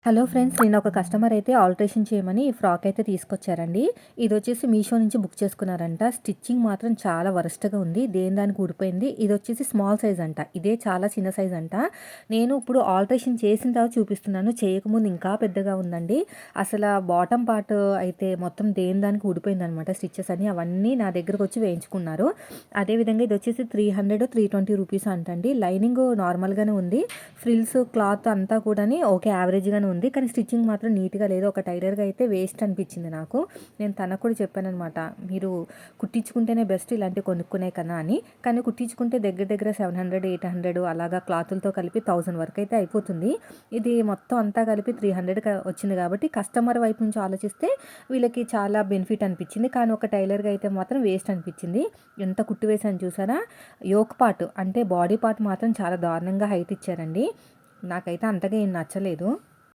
Hello friends, నేను ఒక customer అయితే ఆల్టరేషన్ చేయమని ఈ ఫ్రాక్ అయితే తీసుకొచ్చారండి. ఇది వచ్చేసి మీషో నుంచి బుక్ చేసుకున్నారంట. స్టిచ్చింగ్ మాత్రం చాలా వరస్ట్‌గా ఉంది. దేని దానికి ఊడిపోయింది. ఇది వచ్చేసి స్మాల్ సైజ్ అంట. ఇదే చాలా చిన్న సైజ్ అంట. నేను ఇప్పుడు ఆల్టరేషన్ చేసిన తర్వాత చూపిస్తున్నాను. చేయకముందు ఇంకా పెద్దగా ఉందండి. అసలు బాటమ్ పార్ట్ అయితే మొత్తం దేని దానికి ఊడిపోయిందనమాట. స్టిచెస్ అని అవన్నీ నా దగ్గరకు వచ్చి వేయించుకున్నారు. అదేవిధంగా ఇది వచ్చేసి 300, 320 రూపీస్ అంటండి. లైనింగ్ నార్మల్‌గానే ఉంది. ఫ్రిల్స్ క్లాత్ అంతా కూడాని ఓకే యావరేజ్‌గానే ఉంది. కానీ స్టిచ్చింగ్ మాత్రం నీట్‌గా లేదు. ఒక టైలర్‌గా అయితే వేస్ట్ అనిపించింది నాకు. నేను తనకు కూడా చెప్పాననమాట. మీరు కుట్టించుకుంటేనే బెస్ట్ ఇలాంటివి కొనుక్కునే కన్నా అని. కానీ కుట్టించుకుంటే దగ్గర దగ్గర 700, 800 అలాగా క్లాతులతో కలిపి 1000 వరకు అయితే అయిపోతుంది. ఇది మొత్తం అంతా కలిపి 300 వచ్చింది కాబట్టి కస్టమర్ వైపు నుంచి ఆలోచిస్తే వీళ్ళకి చాలా బెనిఫిట్ అనిపించింది. కానీ ఒక టైలర్‌గా అయితే మాత్రం వేస్ట్ అనిపించింది. ఎంత కుట్టు వేసాను చూసారా? యోక్ పార్ట్ అంటే బాడీ పార్ట్ మాత్రం చాలా దారుణంగా హైట్ ఇచ్చారండి. నాకైతే అంతగా ఏం నచ్చలేదు.